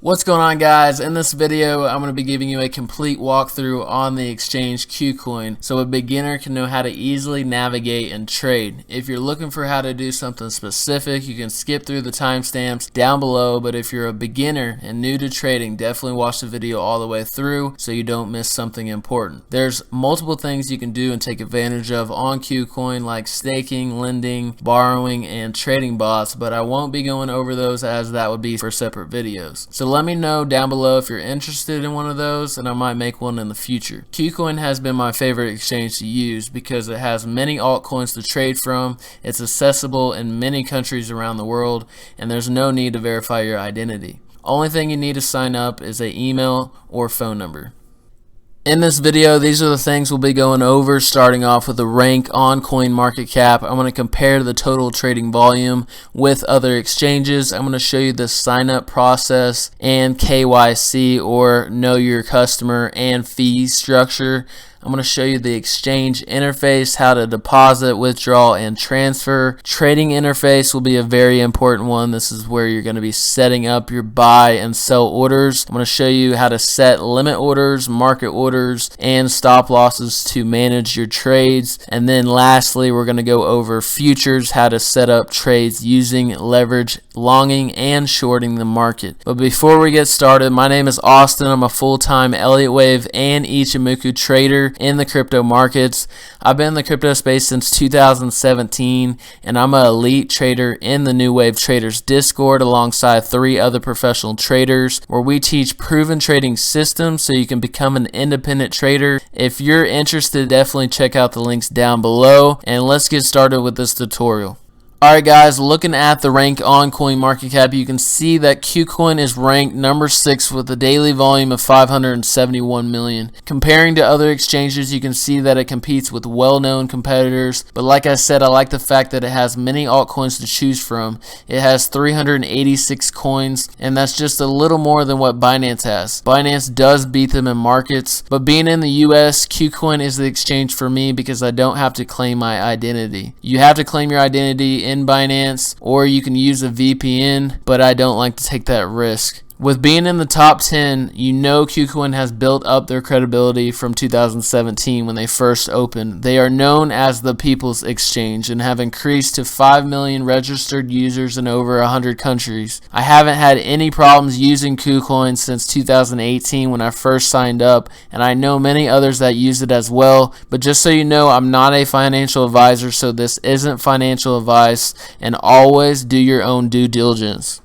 What's going on, guys? In this video I'm going to be giving you a complete walkthrough on the exchange Kucoin so a beginner can know how to easily navigate and trade. If you're looking for how to do something specific, you can skip through the timestamps down below, but if you're a beginner and new to trading, definitely watch the video all the way through so you don't miss something important. There's multiple things you can do and take advantage of on Kucoin, like staking, lending, borrowing, and trading bots, but I won't be going over those as that would be for separate videos. So let me know down below if you're interested in one of those, and I might make one in the future. Kucoin has been my favorite exchange to use because it has many altcoins to trade from, it's accessible in many countries around the world, and there's no need to verify your identity. Only thing you need to sign up is an email or phone number. In this video, these are the things we'll be going over, starting off with the rank on CoinMarketCap. I'm going to compare the total trading volume with other exchanges. I'm going to show you the sign up process and KYC, or know your customer, and fee structure. I'm going to show you the exchange interface, how to deposit, withdraw, and transfer. Trading interface will be a very important one. This is where you're going to be setting up your buy and sell orders. I'm going to show you how to set limit orders, market orders, and stop losses to manage your trades. And then lastly, we're going to go over futures, how to set up trades using leverage, longing, and shorting the market. But before we get started, my name is Austin. I'm a full-time Elliott Wave and Ichimoku trader in the crypto markets. I've been in the crypto space since 2017, and I'm an elite trader in the New Wave Traders Discord alongside 3 other professional traders, where we teach proven trading systems so you can become an independent trader. If you're interested, definitely check out the links down below, and let's get started with this tutorial. Alright guys, looking at the rank on CoinMarketCap, you can see that Kucoin is ranked number 6 with a daily volume of 571 million. Comparing to other exchanges, you can see that it competes with well-known competitors, but like I said, I like the fact that it has many altcoins to choose from. It has 386 coins, and that's just a little more than what Binance has. Binance does beat them in markets, but being in the US, Kucoin is the exchange for me because I don't have to claim my identity. You have to claim your identity in Binance, or you can use a VPN, but I don't like to take that risk. With being in the top 10, you know Kucoin has built up their credibility from 2017 when they first opened. They are known as the People's Exchange and have increased to 5 million registered users in over 100 countries. I haven't had any problems using Kucoin since 2018 when I first signed up, and I know many others that use it as well, but just so you know, I'm not a financial advisor, so this isn't financial advice, and always do your own due diligence.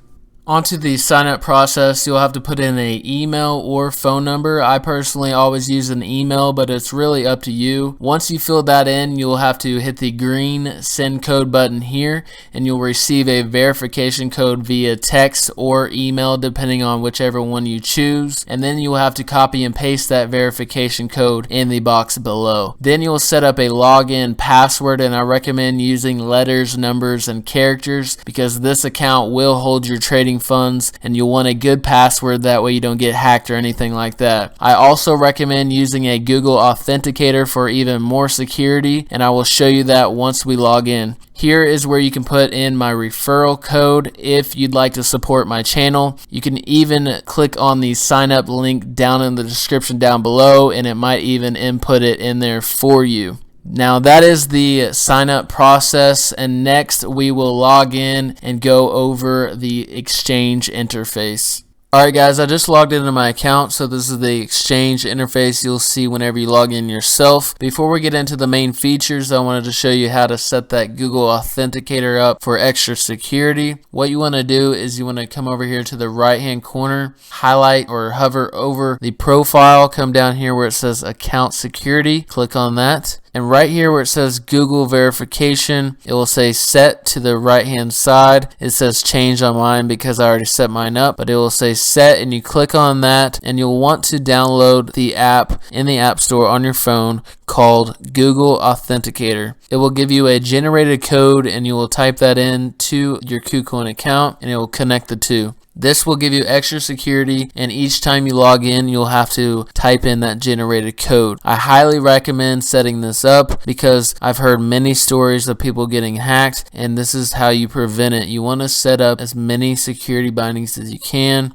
Onto the sign up process, you'll have to put in an email or phone number. I personally always use an email, but it's really up to you. Once you fill that in, you'll have to hit the green send code button here, and you'll receive a verification code via text or email depending on whichever one you choose, and then you'll have to copy and paste that verification code in the box below. Then you'll set up a login password, and I recommend using letters, numbers, and characters because this account will hold your trading funds, and you'll want a good password, that way you don't get hacked or anything like that. I also recommend using a Google Authenticator for even more security, and I will show you that once we log in. Here is where you can put in my referral code if you'd like to support my channel. You can even click on the sign up link down in the description down below, and it might even input it in there for you. Now that is the sign up process, and next we will log in and go over the exchange interface. Alright guys, I just logged into my account, so this is the exchange interface you'll see whenever you log in yourself. Before we get into the main features, I wanted to show you how to set that Google Authenticator up for extra security. What you want to do is you want to come over here to the right hand corner, highlight or hover over the profile, come down here where it says account security, click on that. And right here where it says Google verification, it will say set to the right hand side. It says change on mine because I already set mine up, but it will say set, and you click on that, and you'll want to download the app in the App Store on your phone called Google Authenticator. It will give you a generated code, and you will type that in to your Kucoin account, and it will connect the two. This will give you extra security, and each time you log in, you'll have to type in that generated code. I highly recommend setting this up because I've heard many stories of people getting hacked, and this is how you prevent it. You want to set up as many security bindings as you can.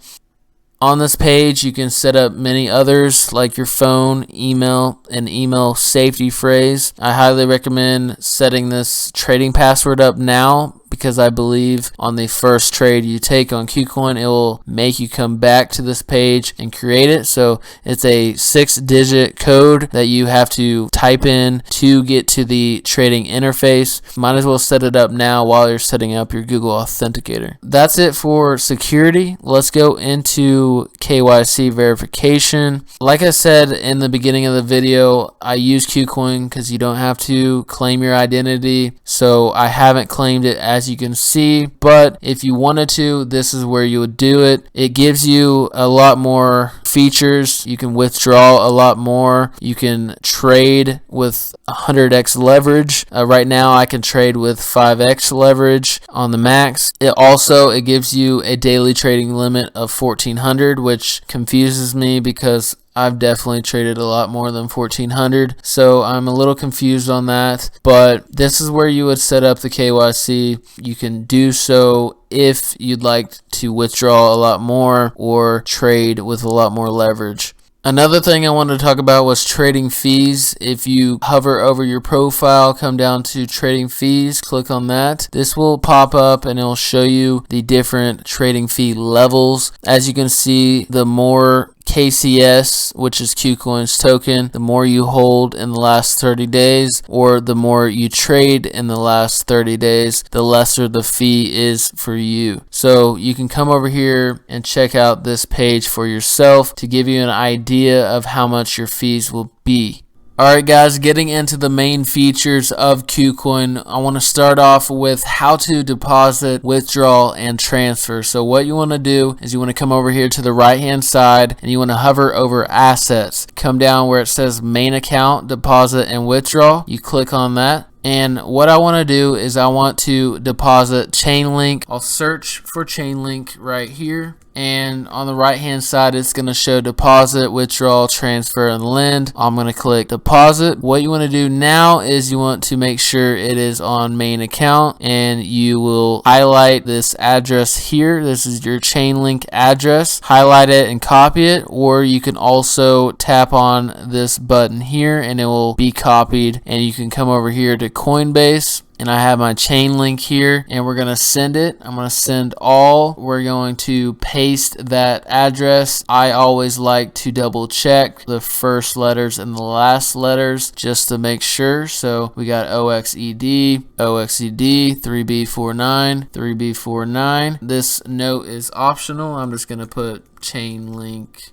On this page, you can set up many others like your phone, email, and email safety phrase. I highly recommend setting this trading password up now, because I believe on the first trade you take on Kucoin, it will make you come back to this page and create it. So it's a 6-digit code that you have to type in to get to the trading interface. Might as well set it up now while you're setting up your Google Authenticator. That's it for security. Let's go into KYC verification. Like I said in the beginning of the video, I use Kucoin because you don't have to claim your identity. So I haven't claimed it, as you can see, but if you wanted to, this is where you would do it. It gives you a lot more features. You can withdraw a lot more. You can trade with 100x leverage. Right now I can trade with 5x leverage on the max. It gives you a daily trading limit of 1400, which confuses me because I've definitely traded a lot more than 1400, so I'm a little confused on that. But this is where you would set up the KYC. You can do so if you'd like to withdraw a lot more or trade with a lot more leverage. Another thing I wanted to talk about was trading fees. If you hover over your profile, come down to trading fees, click on that. This will pop up and it will show you the different trading fee levels. As you can see, the more KCS, which is Kucoin's token, the more you hold in the last 30 days, or the more you trade in the last 30 days, the lesser the fee is for you. So you can come over here and check out this page for yourself to give you an idea of how much your fees will be. Alright guys, getting into the main features of Kucoin, I want to start off with how to deposit, withdraw, and transfer. So what you want to do is you want to come over here to the right hand side and you want to hover over assets. Come down where it says main account, deposit, and withdraw. You click on that. And what I want to do is I want to deposit Chainlink. I'll search for Chainlink right here. And on the right hand side, it's going to show deposit, withdrawal, transfer, and lend. I'm going to click deposit. What you want to do now is you want to make sure it is on main account, and you will highlight this address here. This is your Chainlink address. Highlight it and copy it, or you can also tap on this button here and it will be copied, and you can come over here to Coinbase. And I have my Chainlink here, and we're going to send it. I'm going to send all. We're going to paste that address. I always like to double check the first letters and the last letters just to make sure. So we got OXED, 3B49, 3B49. This note is optional. I'm just going to put Chainlink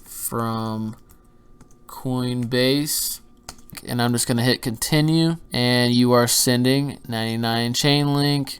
from Coinbase. And I'm just going to hit continue, and you are sending 99 Chainlink,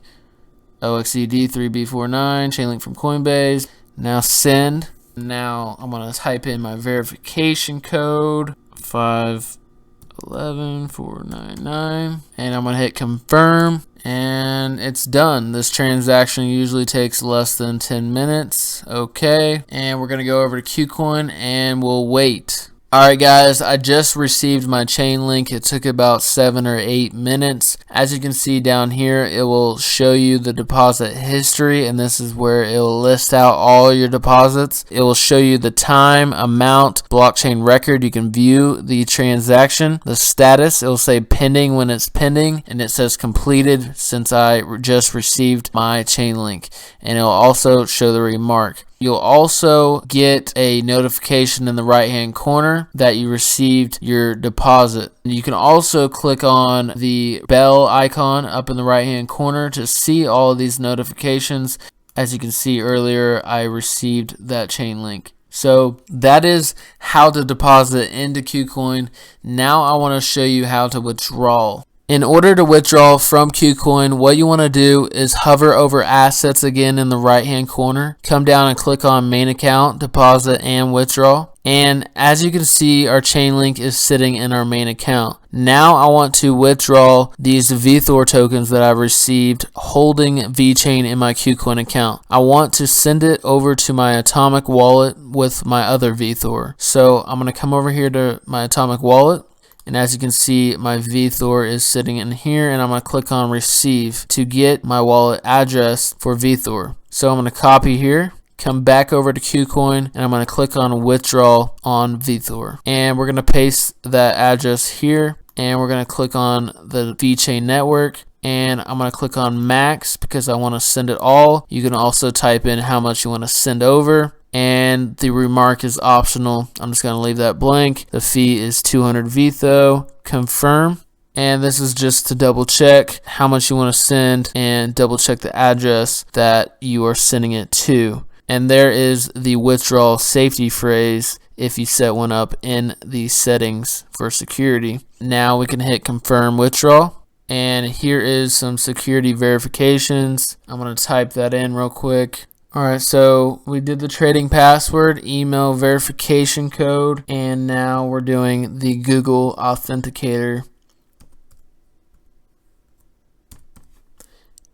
OXED 3B49, Chainlink from Coinbase. Now send. Now I'm going to type in my verification code 511499, and I'm going to hit confirm, and it's done. This transaction usually takes less than 10 minutes. Okay, and we're going to go over to Kucoin and we'll wait. Alright guys, I just received my Chainlink. It took about 7 or 8 minutes. As you can see down here, it will show you the deposit history, and this is where it will list out all your deposits. It will show you the time, amount, blockchain record. You can view the transaction, the status. It will say pending when it's pending, and it says completed since I just received my Chainlink. And it will also show the remark. You'll also get a notification in the right hand corner that you received your deposit. You can also click on the bell icon up in the right hand corner to see all of these notifications. As you can see earlier, I received that Chainlink. So that is how to deposit into Kucoin. Now I want to show you how to withdraw. In order to withdraw from Kucoin, what you want to do is hover over assets again in the right hand corner. Come down and click on main account, deposit, and withdraw. And as you can see, our Chainlink is sitting in our main account. Now I want to withdraw these VeThor tokens that I've received holding VeChain in my Kucoin account. I want to send it over to my Atomic wallet with my other VeThor. So I'm going to come over here to my Atomic wallet. And as you can see, my VeThor is sitting in here, and I'm going to click on receive to get my wallet address for VeThor. So I'm going to copy here, come back over to Kucoin, and I'm going to click on withdraw on VeThor. And we're going to paste that address here, and we're going to click on the VeChain network. And I'm going to click on max because I want to send it all. You can also type in how much you want to send over. And the remark is optional. I'm just going to leave that blank. The fee is 200 VeTho. Confirm. And this is just to double check how much you want to send and double check the address that you are sending it to. And there is the withdrawal safety phrase if you set one up in the settings for security. Now we can hit confirm withdrawal. And here is some security verifications. I'm going to type that in real quick. Alright, so we did the trading password, email verification code, and now we're doing the Google Authenticator.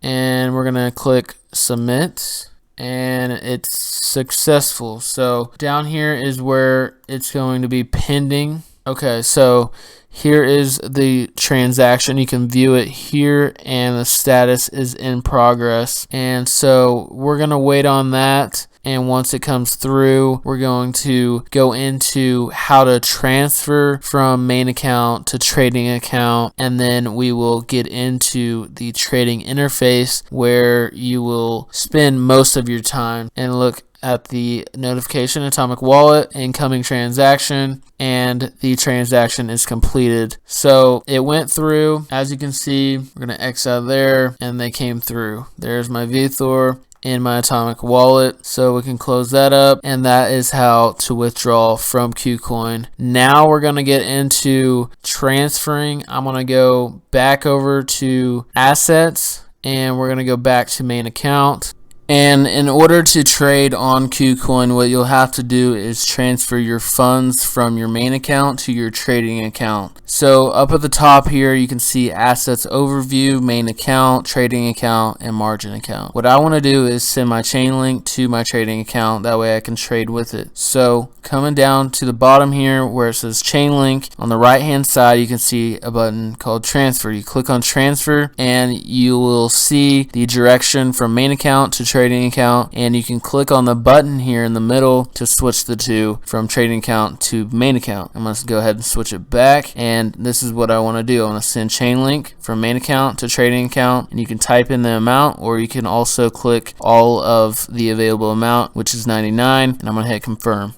And we're going to click submit, and it's successful. So down here is where it's going to be pending. Okay, so here is the transaction. You can view it here, and the status is in progress. And so we're going to wait on that. And once it comes through, we're going to go into how to transfer from main account to trading account. And then we will get into the trading interface where you will spend most of your time and look at the notification, atomic wallet, incoming transaction, and the transaction is completed. So it went through. As you can see, we're going to X out there, and they came through. There's my VeThor in my atomic wallet, so we can close that up, and that is how to withdraw from Kucoin. Now we're going to get into transferring. I'm going to go back over to assets, and we're going to go back to main account. And in order to trade on Kucoin, what you'll have to do is transfer your funds from your main account to your trading account. So up at the top here, you can see assets overview, main account, trading account, and margin account. What I want to do is send my chain link to my trading account. That way I can trade with it. So coming down to the bottom here where it says chain link, on the right hand side, you can see a button called transfer. You click on transfer, and you will see the direction from main account to trading account, and you can click on the button here in the middle to switch the two from trading account to main account. I'm going to go ahead and switch it back, and this is what I want to do. I want to send chain link from main account to trading account, and you can type in the amount, or you can also click all of the available amount, which is 99, and I'm going to hit confirm.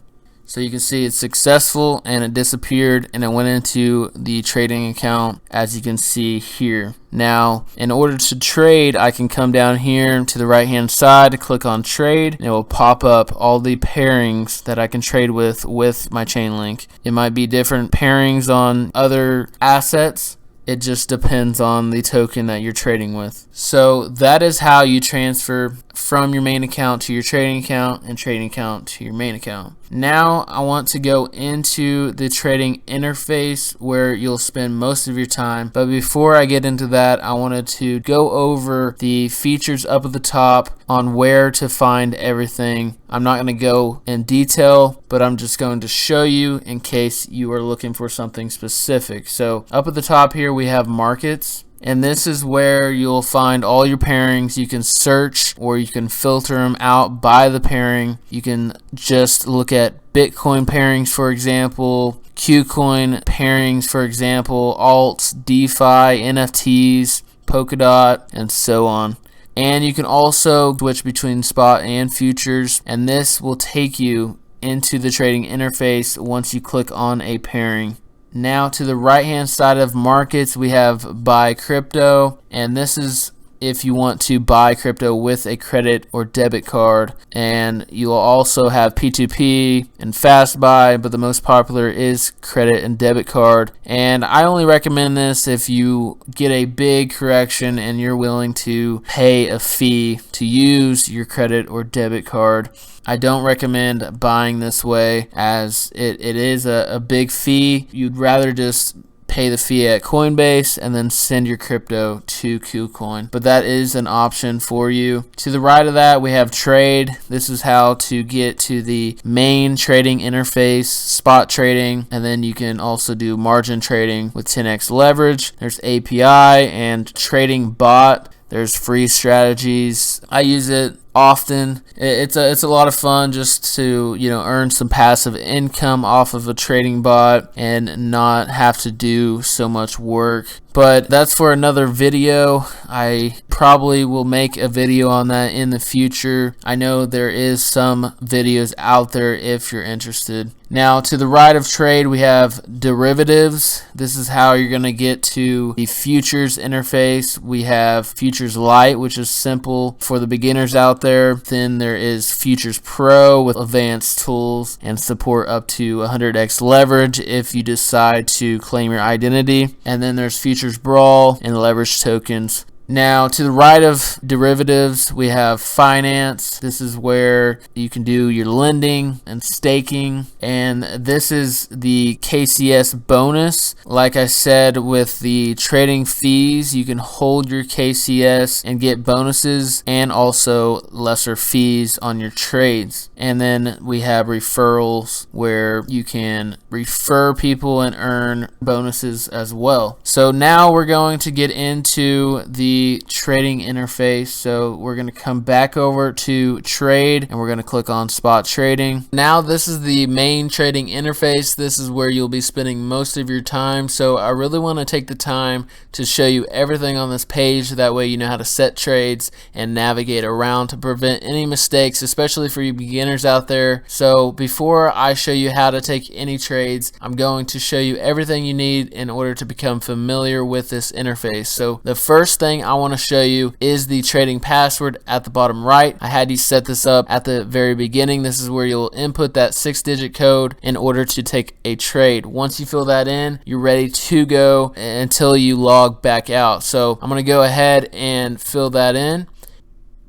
So you can see it's successful, and it disappeared, and it went into the trading account, as you can see here. Now, in order to trade, I can come down here to the right hand side, click on trade, and it will pop up all the pairings that I can trade with my chain link. It might be different pairings on other assets. It just depends on the token that you're trading with. So that is how you transfer from your main account to your trading account and trading account to your main account. Now I want to go into the trading interface where you'll spend most of your time. But before I get into that, I wanted to go over the features up at the top on where to find everything. I'm not going to go in detail, but I'm just going to show you in case you are looking for something specific. So up at the top here we have markets. And this is where you'll find all your pairings. You can search, or you can filter them out by the pairing. You can just look at Bitcoin pairings, for example, Kucoin pairings, for example, alts, DeFi, NFTs, Polkadot, and so on. And you can also switch between spot and futures, and this will take you into the trading interface once you click on a pairing. Now to the right hand side of markets, we have buy crypto, and this is if you want to buy crypto with a credit or debit card. And you will also have P2P and fast buy, but the most popular is credit and debit card. And I only recommend this if you get a big correction and you're willing to pay a fee to use your credit or debit card. I don't recommend buying this way, as it is a big fee. You'd rather just pay the fee at Coinbase and then send your crypto to Kucoin. But that is an option for you. To the right of that, we have trade. This is how to get to the main trading interface, spot trading, and then you can also do margin trading with 10x leverage. There's API and trading bot. There's free strategies. I use it often. It's a lot of fun just to, you know, earn some passive income off of a trading bot and not have to do so much work. But that's for another video. I probably will make a video on that in the future. I know there is some videos out there if you're interested. Now, to the right of trade, we have derivatives. This is how you're going to get to the futures interface. We have Futures Lite, which is simple for the beginners out there. Then there is Futures Pro with advanced tools and support up to 100x leverage if you decide to claim your identity. And then there's Futures Brawl and leverage tokens. Now, to the right of derivatives, we have finance. This is where you can do your lending and staking, and this is the KCS bonus. Like I said, with the trading fees, you can hold your KCS and get bonuses and also lesser fees on your trades. And then we have referrals, where you can refer people and earn bonuses as well. So now we're going to get into the trading interface. So we're going to come back over to trade and we're going to click on spot trading. Now this is the main trading interface. This is where you'll be spending most of your time. So I really want to take the time to show you everything on this page. That way you know how to set trades and navigate around to prevent any mistakes, especially for you beginners out there. So before I show you how to take any trades, I'm going to show you everything you need in order to become familiar with this interface. So the first thing I want to show you is the trading password at the bottom right. I had you set this up at the very beginning. This is where you'll input that 6-digit code in order to take a trade. Once you fill that in, you're ready to go until you log back out. So I'm going to go ahead and fill that in,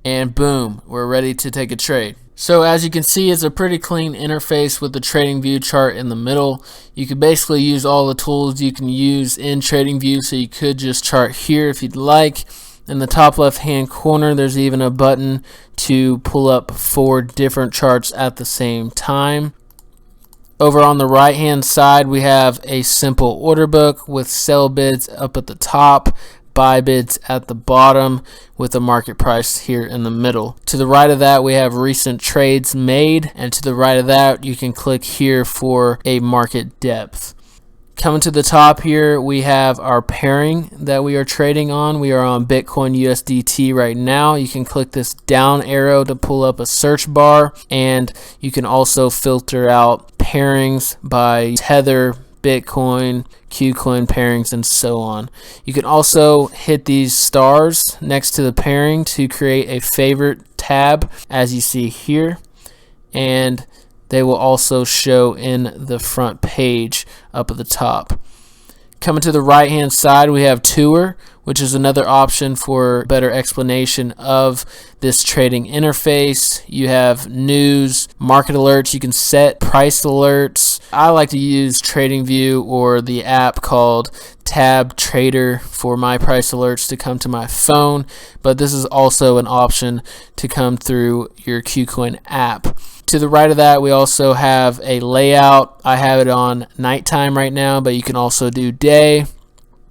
and boom, we're ready to take a trade. So as you can see, it's a pretty clean interface with the trading view chart in the middle. You can basically use all the tools you can use in trading view, so you could just chart here if you'd like. In the top left hand corner, there's even a button to pull up 4 different charts at the same time. Over on the right hand side, we have a simple order book with sell bids up at the top, buy bids at the bottom, with the market price here in the middle. To the right of that, we have recent trades made, and to the right of that, you can click here for a market depth. Coming to the top here, we have our pairing that we are trading on. We are on Bitcoin USDT right now. You can click this down arrow to pull up a search bar, and you can also filter out pairings by Tether, Bitcoin, Kucoin pairings, and so on. You can also hit these stars next to the pairing to create a favorite tab, as you see here, and they will also show in the front page up at the top. Coming to the right hand side, we have Tour, which is another option for better explanation of this trading interface. You have news, market alerts. You can set price alerts. I like to use TradingView or the app called Tab Trader for my price alerts to come to my phone, but this is also an option to come through your Kucoin app. To the right of that, we also have a layout. I have it on nighttime right now, but you can also do day.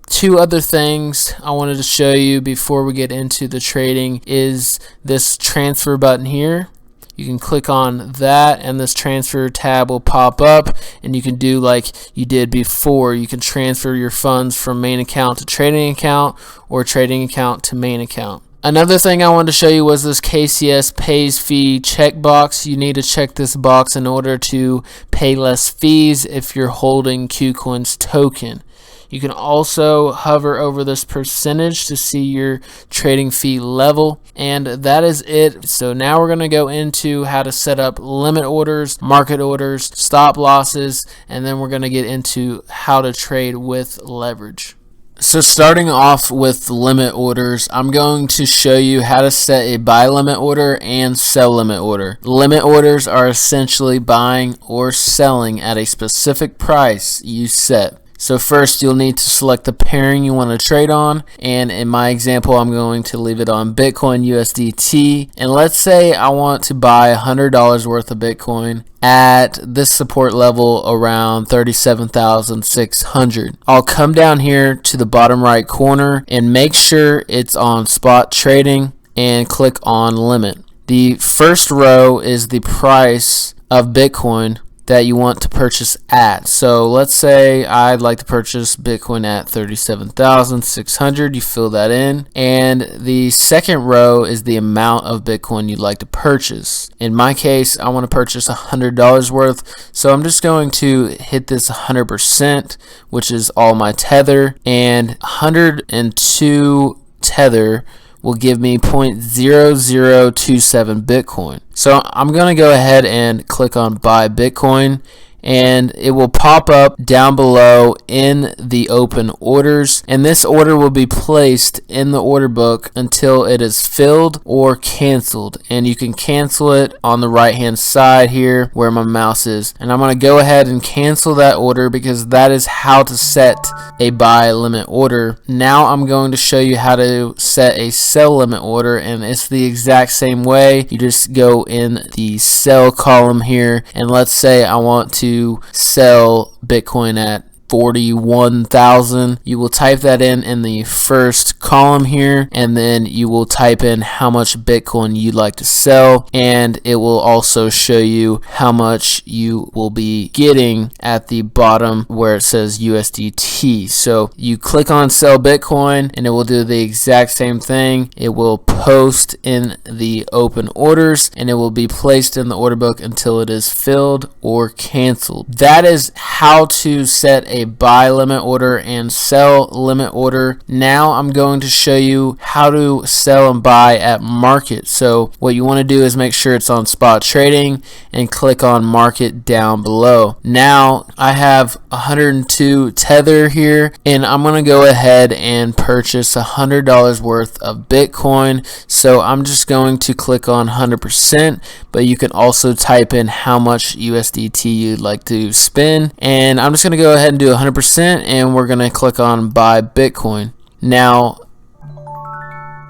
2 other things I wanted to show you before we get into the trading is this transfer button here. You can click on that and this transfer tab will pop up, and you can do like you did before. You can transfer your funds from main account to trading account or trading account to main account. Another thing I wanted to show you was this KCS pays fee checkbox. You need to check this box in order to pay less fees if you're holding Kucoin's token. You can also hover over this percentage to see your trading fee level, and that is it. So now we're going to go into how to set up limit orders, market orders, stop losses, and then we're going to get into how to trade with leverage. So starting off with limit orders, I'm going to show you how to set a buy limit order and sell limit order. Limit orders are essentially buying or selling at a specific price you set. So first, you'll need to select the pairing you want to trade on, and in my example, I'm going to leave it on Bitcoin USDT, and let's say I want to buy $100 worth of Bitcoin at this support level around 37,600. I'll come down here to the bottom right corner and make sure it's on spot trading and click on limit. The first row is the price of Bitcoin that you want to purchase at. So let's say I'd like to purchase Bitcoin at 37,600. You fill that in. And the second row is the amount of Bitcoin you'd like to purchase. In my case, I want to purchase $100 worth. So I'm just going to hit this 100%, which is all my tether, and 102 tether will give me 0.0027 Bitcoin. So I'm going to go ahead and click on buy Bitcoin, and it will pop up down below in the open orders, and this order will be placed in the order book until it is filled or canceled. And you can cancel it on the right hand side here where my mouse is, and I'm going to go ahead and cancel that order because that is how to set a buy limit order. Now I'm going to show you how to set a sell limit order, and it's the exact same way. You just go in the sell column here, and let's say I want to sell Bitcoin at 41,000. You will type that in the first column here, and then you will type in how much Bitcoin you'd like to sell, and it will also show you how much you will be getting at the bottom where it says USDT. So you click on sell Bitcoin, and it will do the exact same thing. It will post in the open orders, and it will be placed in the order book until it is filled or canceled. That is how to set a buy limit order and sell limit order. Now I'm going to show you how to sell and buy at market. So what you want to do is make sure it's on spot trading and click on market down below. Now I have 102 tether here, and I'm going to go ahead and purchase $100 worth of Bitcoin. So I'm just going to click on 100%, but you can also type in how much USDT you'd like to spend, and I'm just going to go ahead and do 100%, and we're going to click on buy Bitcoin. Now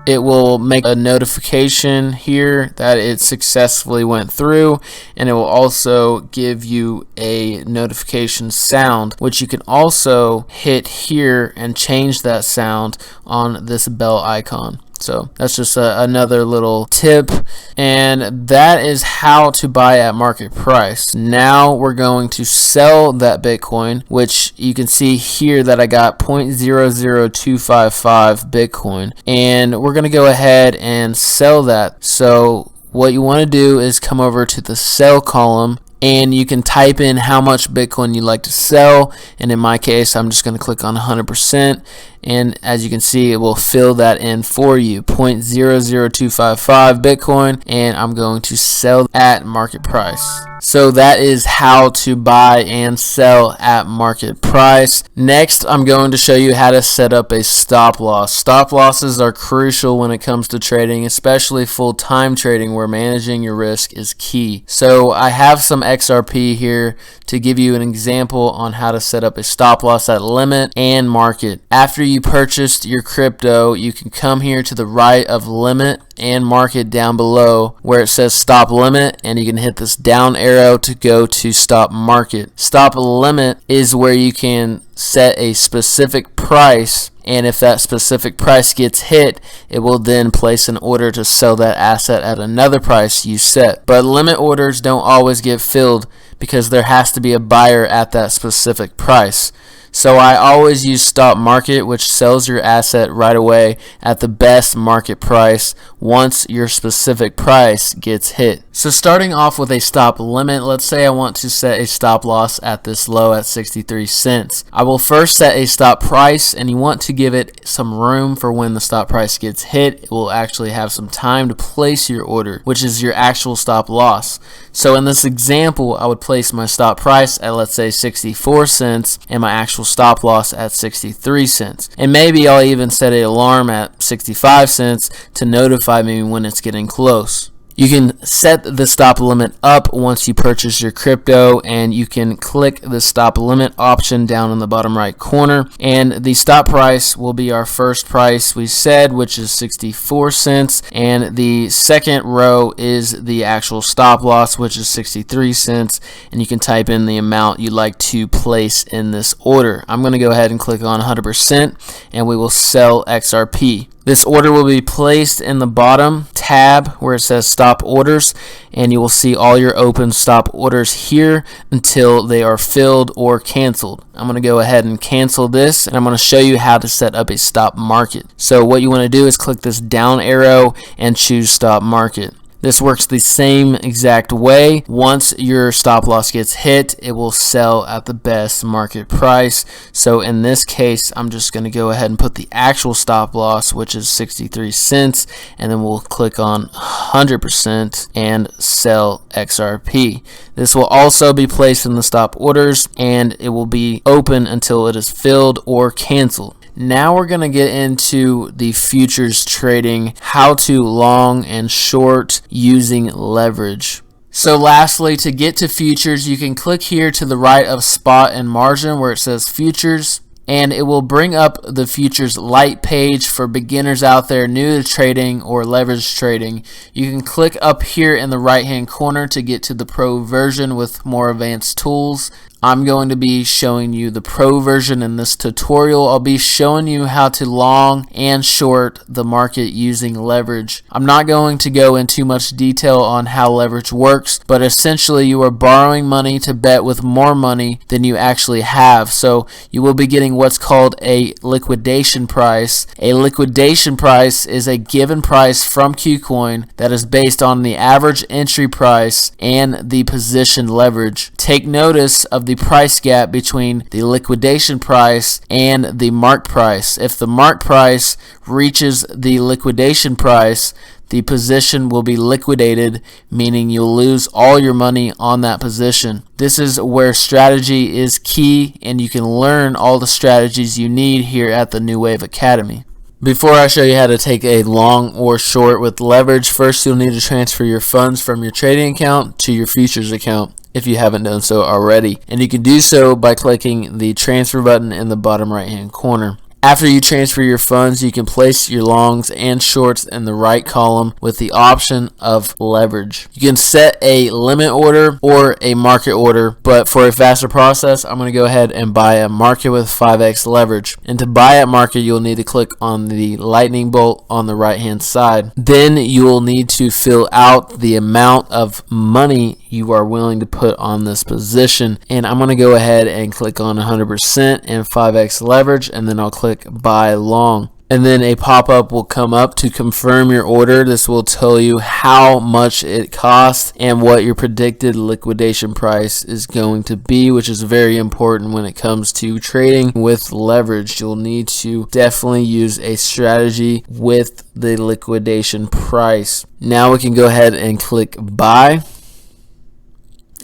it will make a notification here that it successfully went through, and it will also give you a notification sound, which you can also hit here and change that sound on this bell icon. So that's just another little tip, and that is how to buy at market price. Now we're going to sell that Bitcoin, which you can see here that I got 0.00255 Bitcoin, and we're going to go ahead and sell that. So what you want to do is come over to the sell column, and you can type in how much Bitcoin you'd like to sell, and in my case I'm just going to click on 100%, and as you can see it will fill that in for you, 0.00255 Bitcoin, and I'm going to sell at market price. So that is how to buy and sell at market price. Next, I'm going to show you how to set up a stop loss. Stop losses are crucial when it comes to trading, especially full-time trading where managing your risk is key. So I have some XRP here to give you an example on how to set up a stop loss at limit and market. After you purchased your crypto, you can come here to the right of limit and market down below where it says stop limit, and you can hit this down arrow to go to stop market. Stop limit is where you can set a specific price, and if that specific price gets hit, it will then place an order to sell that asset at another price you set. But limit orders don't always get filled because there has to be a buyer at that specific price. So I always use stop market, which sells your asset right away at the best market price once your specific price gets hit. So starting off with a stop limit, let's say I want to set a stop loss at this low at 63 cents. I will first set a stop price, and you want to give it some room for when the stop price gets hit. It will actually have some time to place your order, which is your actual stop loss. So in this example, I would place my stop price at, let's say, 64 cents and my actual stop loss at 63 cents. And maybe I'll even set an alarm at 65 cents to notify me when it's getting close. You can set the stop limit up once you purchase your crypto, and you can click the stop limit option down in the bottom right corner, and the stop price will be our first price we said, which is 64 cents, and the second row is the actual stop loss, which is 63 cents, and you can type in the amount you'd like to place in this order. I'm going to go ahead and click on 100%, and we will sell XRP. This order will be placed in the bottom tab where it says stop orders, and you will see all your open stop orders here until they are filled or canceled. I'm going to go ahead and cancel this, and I'm going to show you how to set up a stop market. So what you want to do is click this down arrow and choose stop market. This works the same exact way. Once your stop loss gets hit, it will sell at the best market price. So in this case, I'm just going to go ahead and put the actual stop loss, which is 63 cents, and then we'll click on 100% and sell XRP. This will also be placed in the stop orders, and it will be open until it is filled or canceled. Now we're going to get into the futures trading, how to long and short using leverage. So lastly, to get to futures, you can click here to the right of spot and margin where it says futures, and it will bring up the futures light page for beginners out there new to trading or leverage trading. You can click up here in the right hand corner to get to the pro version with more advanced tools. I'm going to be showing you the pro version in this tutorial. I'll be showing you how to long and short the market using leverage. I'm not going to go into too much detail on how leverage works, but essentially you are borrowing money to bet with more money than you actually have. So you will be getting what's called a liquidation price. A liquidation price is a given price from Kucoin that is based on the average entry price and the position leverage. Take notice of the price gap between the liquidation price and the mark price. If the mark price reaches the liquidation price, the position will be liquidated, meaning you'll lose all your money on that position. This is where strategy is key, and you can learn all the strategies you need here at the New Wave Academy. Before I show you how to take a long or short with leverage, first you'll need to transfer your funds from your trading account to your futures account if you haven't done so already. And you can do so by clicking the transfer button in the bottom right hand corner. After you transfer your funds, you can place your longs and shorts in the right column with the option of leverage. You can set a limit order or a market order, but for a faster process, I'm going to go ahead and buy a market with 5x leverage. And to buy at market, you'll need to click on the lightning bolt on the right hand side. Then you will need to fill out the amount of money you are willing to put on this position. And I'm going to go ahead and click on 100% and 5x leverage, and then I'll click buy long. And then a pop-up will come up to confirm your order. This will tell you how much it costs and what your predicted liquidation price is going to be, which is very important when it comes to trading with leverage. You'll need to definitely use a strategy with the liquidation price. Now we can go ahead and click buy.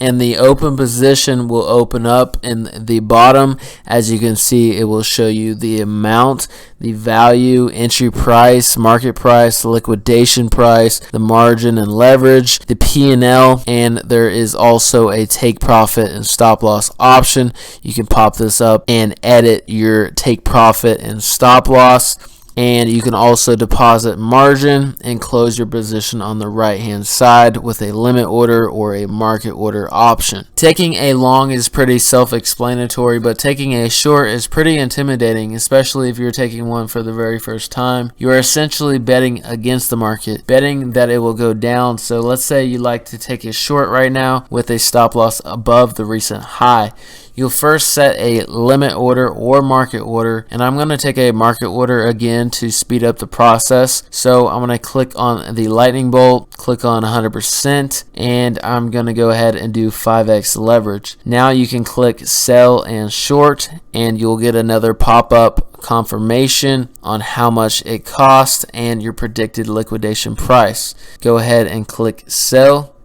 And the open position will open up in the bottom. As you can see, it will show you the amount, the value, entry price, market price, liquidation price, the margin and leverage, the P&L, and there is also a take profit and stop loss option. You can pop this up and edit your take profit and stop loss. And you can also deposit margin and close your position on the right hand side with a limit order or a market order option. Taking a long is pretty self-explanatory, but taking a short is pretty intimidating, especially if you're taking one for the very first time. You are essentially betting against the market, betting that it will go down. So let's say you like to take a short right now with a stop loss above the recent high. You'll first set a limit order or market order, and I'm going to take a market order again to speed up the process. So I'm going to click on the lightning bolt, click on 100%, and I'm going to go ahead and do 5x leverage. Now you can click sell and short, and you'll get another pop-up confirmation on how much it costs and your predicted liquidation price. Go ahead and click sell.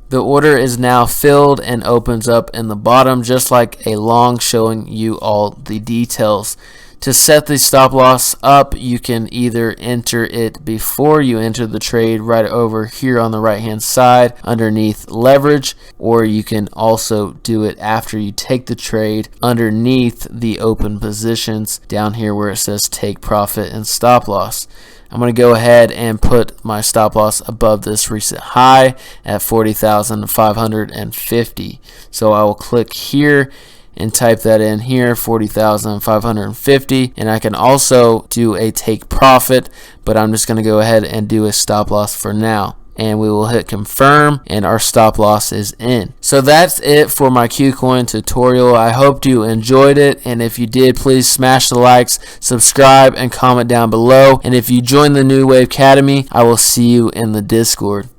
The order is now filled and opens up in the bottom just like a long, showing you all the details. To set the stop loss up, you can either enter it before you enter the trade right over here on the right hand side underneath leverage, or you can also do it after you take the trade underneath the open positions down here where it says take profit and stop loss. I'm going to go ahead and put my stop loss above this recent high at 40,550. So I will click here, and type that in here, 40,550, and I can also do a take profit, but I'm just going to go ahead and do a stop loss for now. And we will hit confirm, and our stop loss is in. So that's it for my Kucoin tutorial. I hope you enjoyed it, and if you did, please smash the likes, subscribe, and comment down below. And if you join the New Wave Academy, I will see you in the Discord.